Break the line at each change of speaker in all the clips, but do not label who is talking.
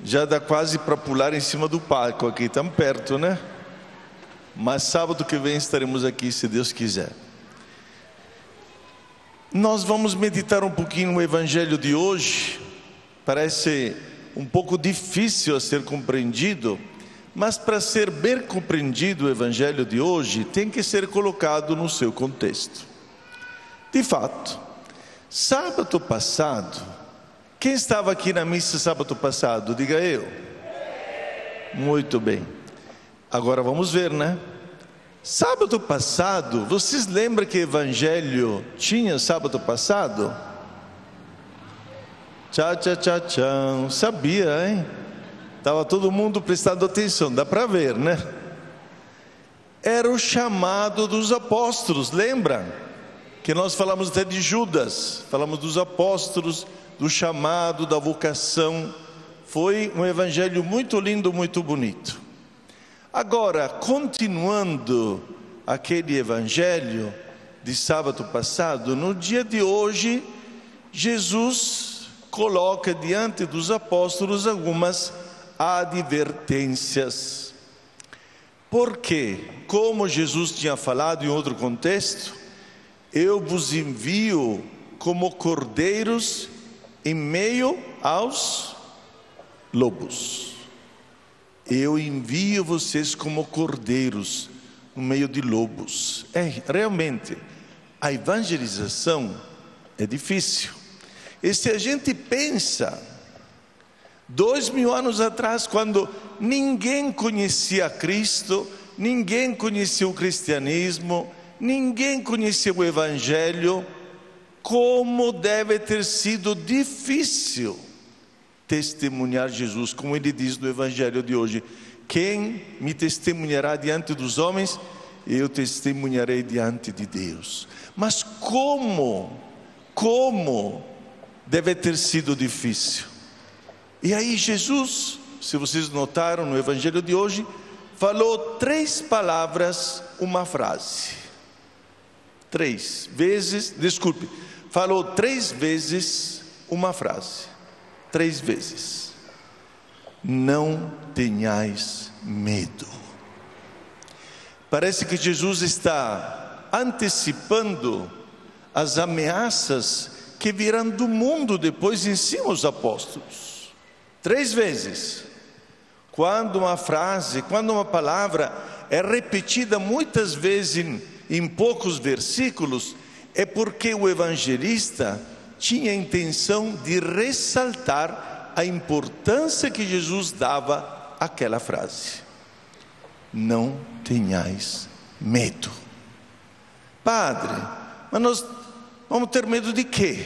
Já dá quase para pular em cima do palco aqui, tão perto, né? Mas sábado que vem estaremos aqui, se Deus quiser. Nós vamos meditar um pouquinho no Evangelho de hoje. Parece um pouco difícil a ser compreendido, mas para ser bem compreendido o Evangelho de hoje, tem que ser colocado no seu contexto. De fato, sábado passado, quem estava aqui na missa sábado passado? Diga eu. Muito bem. Agora vamos ver, né? Sábado passado, vocês lembram que evangelho tinha sábado passado? Tchau. Sabia, hein? Estava todo mundo prestando atenção, dá para ver, né? Era o chamado dos apóstolos, lembra? Que nós falamos até de Judas, falamos dos apóstolos, do chamado, da vocação. Foi um evangelho muito lindo, muito bonito. Agora, continuando aquele evangelho de sábado passado, no dia de hoje, Jesus coloca diante dos apóstolos algumas advertências. Porque, como Jesus tinha falado em outro contexto, eu vos envio como cordeiros em meio aos lobos. Eu envio vocês como cordeiros no meio de lobos. Realmente, a evangelização é difícil. E se a gente pensa, 2000 anos atrás, quando ninguém conhecia Cristo, ninguém conhecia o cristianismo, ninguém conhecia o Evangelho, como deve ter sido difícil testemunhar Jesus, como ele diz no Evangelho de hoje: quem me testemunhará diante dos homens, eu testemunharei diante de Deus. Mas como deve ter sido difícil. E aí Jesus, se vocês notaram no Evangelho de hoje, falou 3 palavras, uma frase. 3 vezes, falou 3 vezes uma frase. 3 vezes. Não tenhais medo. Parece que Jesus está antecipando as ameaças que virão do mundo depois em cima os apóstolos. 3 vezes. Quando uma frase, quando uma palavra é repetida muitas vezes em poucos versículos, é porque o evangelista tinha a intenção de ressaltar a importância que Jesus dava àquela frase. Não tenhais medo. Padre, mas nós vamos ter medo de quê?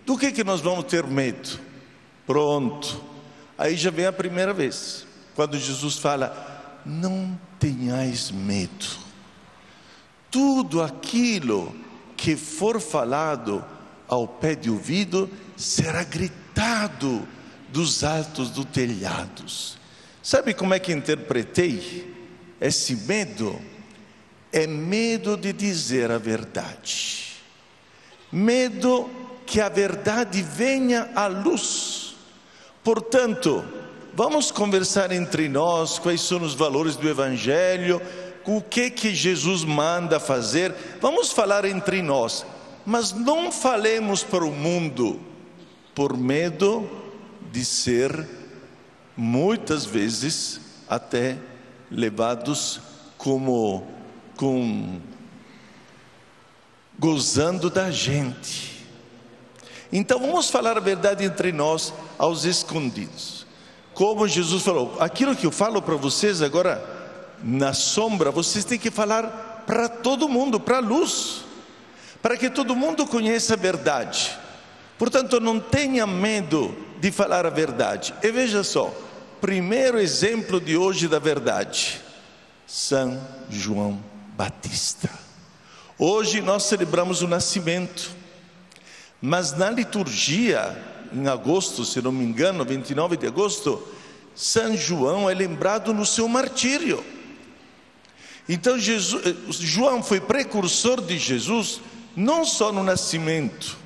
Do que nós vamos ter medo? Pronto, aí já vem a primeira vez, quando Jesus fala: não tenhais medo. Tudo aquilo que for falado ao pé de ouvido será gritado dos altos dos telhados. Sabe como é que interpretei esse medo? É medo de dizer a verdade, medo que a verdade venha à luz. Portanto, vamos conversar entre nós quais são os valores do Evangelho, o que Jesus manda fazer. Vamos falar entre nós, mas não falemos para o mundo, por medo de ser muitas vezes até levados gozando da gente. Então vamos falar a verdade entre nós, aos escondidos. Como Jesus falou: aquilo que eu falo para vocês agora na sombra, vocês têm que falar para todo mundo, para a luz, para que todo mundo conheça a verdade. Portanto, não tenha medo de falar a verdade. E veja só, primeiro exemplo de hoje da verdade: São João Batista. Hoje nós celebramos o nascimento, mas na liturgia, em agosto, se não me engano, 29 de agosto, São João é lembrado no seu martírio. Então João foi precursor de Jesus, não só no nascimento,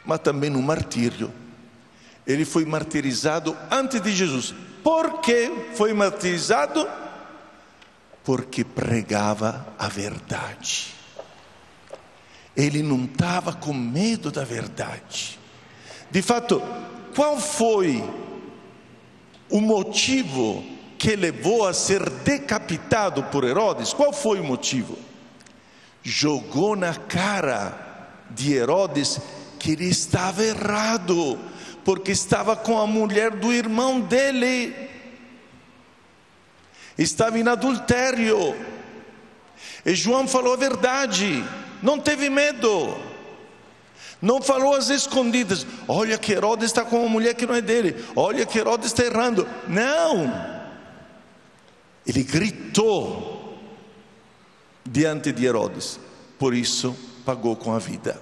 mas também no martírio. Ele foi martirizado antes de Jesus. Por que foi martirizado? Porque pregava a verdade. Ele não estava com medo da verdade. De fato, qual foi o motivo que levou a ser decapitado por Herodes? Qual foi o motivo? Jogou na cara de Herodes que ele estava errado, porque estava com a mulher do irmão dele, estava em adultério. E João falou a verdade, não teve medo, não falou às escondidas: olha que Herodes está com uma mulher que não é dele, olha que Herodes está errando. Não, ele gritou diante de Herodes, por isso pagou com a vida,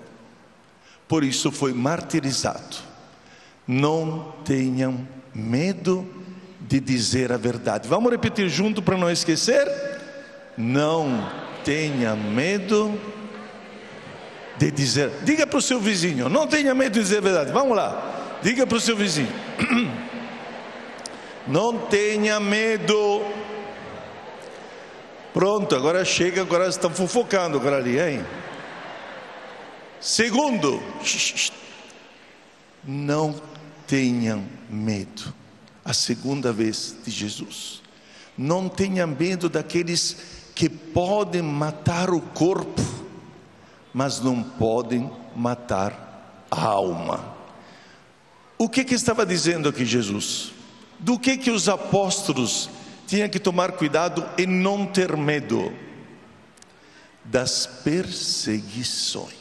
por isso foi martirizado. Não tenham medo de dizer a verdade. Vamos repetir junto para não esquecer? Não tenha medo de dizer. Diga para o seu vizinho: não tenha medo de dizer a verdade. Vamos lá, diga para o seu vizinho: não tenha medo. Pronto, agora chega, agora estão fofocando agora ali, hein? Segundo, não tenham medo. A segunda vez de Jesus: não tenha medo daqueles que podem matar o corpo, mas não podem matar a alma. O que estava dizendo aqui Jesus? Do que os apóstolos tinham que tomar cuidado e não ter medo? Das perseguições.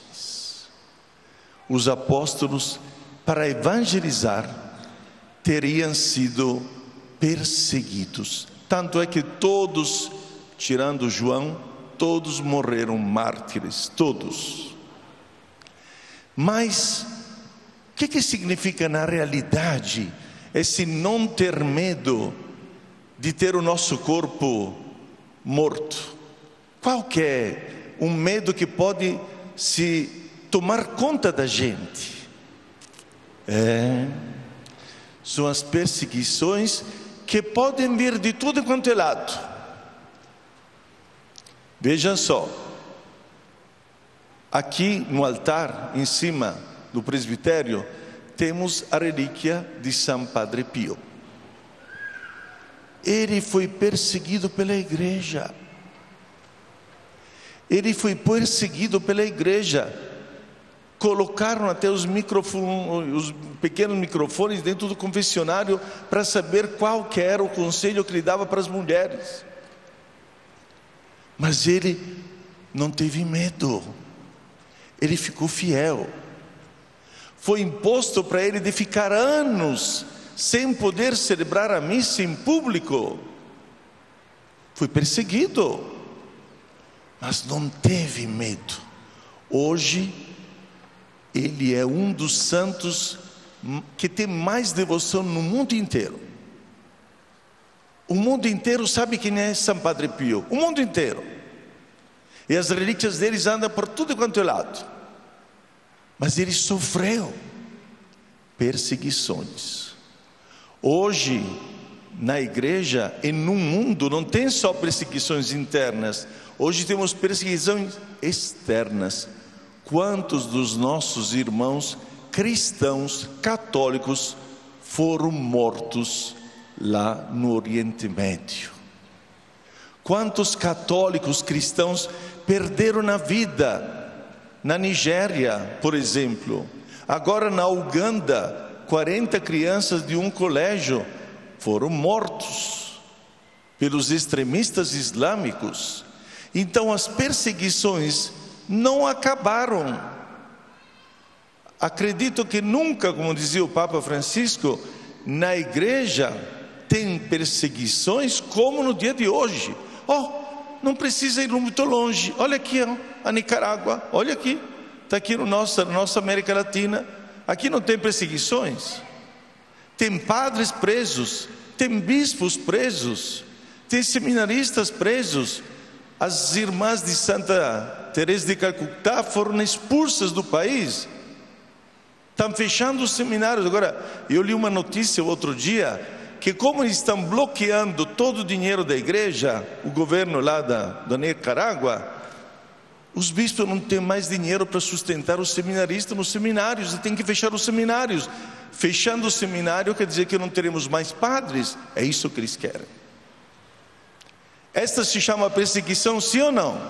Os apóstolos, para evangelizar, teriam sido perseguidos. Tanto é que todos, tirando João, todos morreram mártires, todos. Mas o que significa na realidade esse não ter medo de ter o nosso corpo morto? Qual que é um medo que pode se tomar conta da gente? São as perseguições que podem vir de tudo quanto é lado. Vejam só, aqui no altar, em cima do presbitério, temos a relíquia de São Padre Pio. Ele foi perseguido pela igreja. Ele foi perseguido pela igreja. Colocaram até os pequenos microfones dentro do confessionário para saber qual que era o conselho que ele dava para as mulheres. Mas ele não teve medo. Ele ficou fiel. Foi imposto para ele de ficar anos sem poder celebrar a missa em público. Foi perseguido, mas não teve medo. Hoje ele é um dos santos que tem mais devoção no mundo inteiro. O mundo inteiro sabe quem é São Padre Pio, o mundo inteiro. E as relíquias deles andam por tudo quanto é lado. Mas ele sofreu perseguições. Hoje, na igreja e no mundo, não tem só perseguições internas. Hoje temos perseguições externas. Quantos dos nossos irmãos cristãos católicos foram mortos lá no Oriente Médio? Quantos católicos cristãos perderam a vida? Na Nigéria, por exemplo. Agora na Uganda, 40 crianças de um colégio foram mortos pelos extremistas islâmicos. Então as perseguições não acabaram. Acredito que nunca, como dizia o Papa Francisco, na igreja tem perseguições como no dia de hoje. Não precisa ir muito longe. Olha aqui, a Nicarágua. Olha aqui, está aqui na nossa América Latina. Aqui não tem perseguições. Tem padres presos, tem bispos presos, tem seminaristas presos. As irmãs de Santa Teresa de Calcutá foram expulsas do país. Estão fechando os seminários. Agora, eu li uma notícia outro dia, que como estão bloqueando todo o dinheiro da igreja, o governo lá da Nicarágua, os bispos não têm mais dinheiro para sustentar os seminaristas nos seminários, e tem que fechar os seminários. Fechando o seminário quer dizer que não teremos mais padres. É isso que eles querem. Esta se chama perseguição, sim ou não?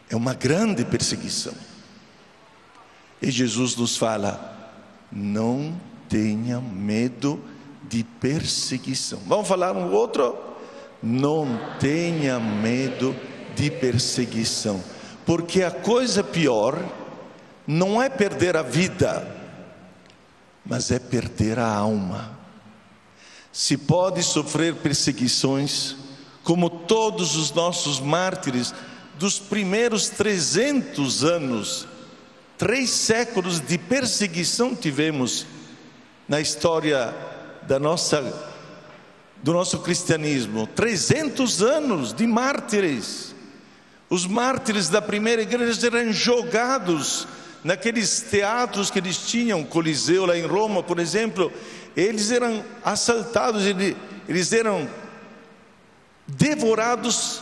É uma grande perseguição. E Jesus nos fala: não tenha medo de perseguição. Vamos falar um outro? Não tenha medo de perseguição, porque a coisa pior não é perder a vida, mas é perder a alma. Se pode sofrer perseguições, como todos os nossos mártires dos primeiros 300 anos, 3 séculos de perseguição tivemos na história do nosso cristianismo. 300 anos de mártires. Os mártires da primeira igreja eram jogados naqueles teatros que eles tinham, Coliseu lá em Roma, por exemplo. Eles eram assaltados, eles eram devorados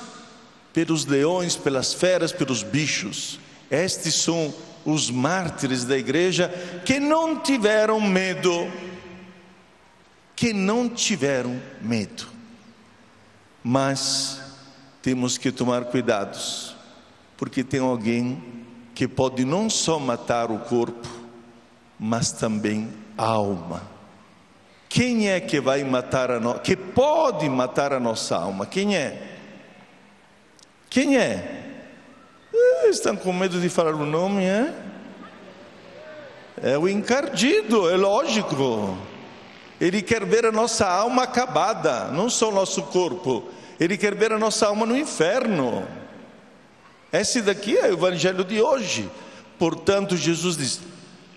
pelos leões, pelas feras, pelos bichos. Estes são os mártires da igreja que não tiveram medo. Mas temos que tomar cuidados, porque tem alguém que pode não só matar o corpo, mas também a alma. Quem é que vai matar que pode matar a nossa alma? Quem é? Quem é? Estão com medo de falar o nome, é? É o encardido, é lógico. Ele quer ver a nossa alma acabada, não só o nosso corpo. Ele quer ver a nossa alma no inferno. Esse daqui é o evangelho de hoje. Portanto, Jesus diz: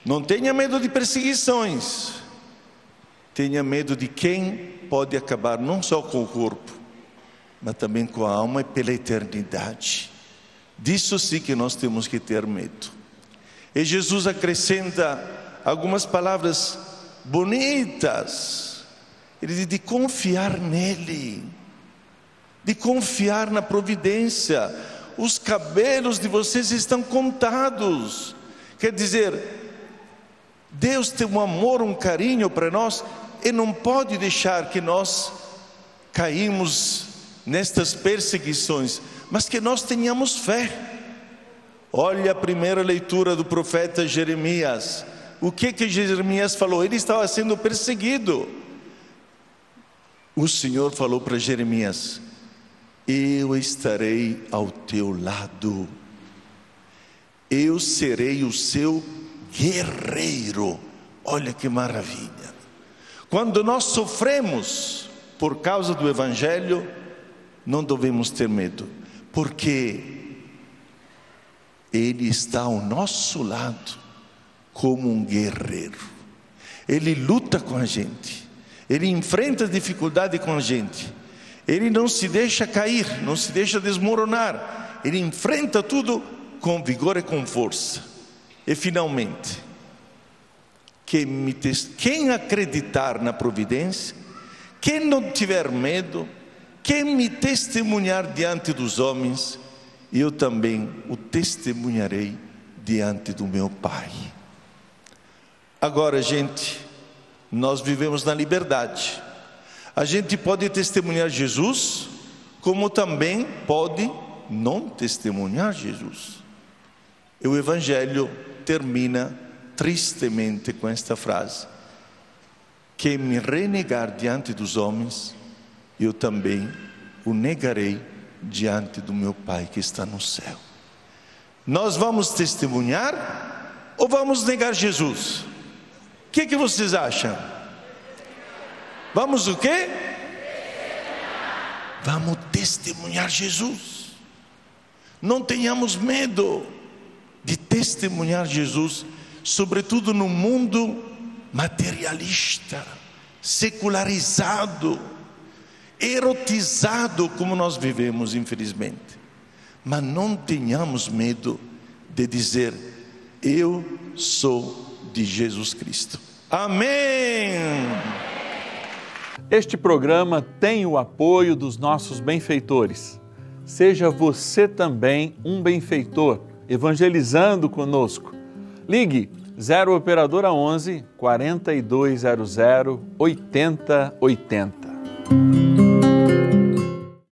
não tenha medo de perseguições. Tenha medo de quem pode acabar não só com o corpo, mas também com a alma e pela eternidade. Disso sim que nós temos que ter medo. E Jesus acrescenta algumas palavras bonitas. Ele diz de confiar nele, de confiar na providência. Os cabelos de vocês estão contados. Quer dizer, Deus tem um amor, um carinho para nós, e não pode deixar que nós caímos nestas perseguições, mas que nós tenhamos fé. Olha a primeira leitura do profeta Jeremias. O que Jeremias falou? Ele estava sendo perseguido. O Senhor falou para Jeremias: eu estarei ao teu lado, eu serei o seu guerreiro. Olha que maravilha. Quando nós sofremos por causa do evangelho, não devemos ter medo, porque Ele está ao nosso lado como um guerreiro. Ele luta com a gente, Ele enfrenta a dificuldade com a gente, Ele não se deixa cair, não se deixa desmoronar, Ele enfrenta tudo com vigor e com força. E finalmente, quem acreditar na providência, quem não tiver medo, quem me testemunhar diante dos homens, eu também o testemunharei diante do meu Pai. Agora, gente, nós vivemos na liberdade. A gente pode testemunhar Jesus, como também pode não testemunhar Jesus. E o Evangelho termina tristemente com esta frase: quem me renegar diante dos homens, eu também o negarei diante do meu Pai que está no céu. Nós vamos testemunhar ou vamos negar Jesus? O que vocês acham? Vamos o quê? Vamos testemunhar Jesus. Não tenhamos medo de testemunhar Jesus, sobretudo no mundo materialista, secularizado, erotizado como nós vivemos, infelizmente. Mas não tenhamos medo de dizer: eu sou de Jesus Cristo. Amém!
Este programa tem o apoio dos nossos benfeitores. Seja você também um benfeitor, evangelizando conosco. Ligue 0 Operadora 11 4200 8080.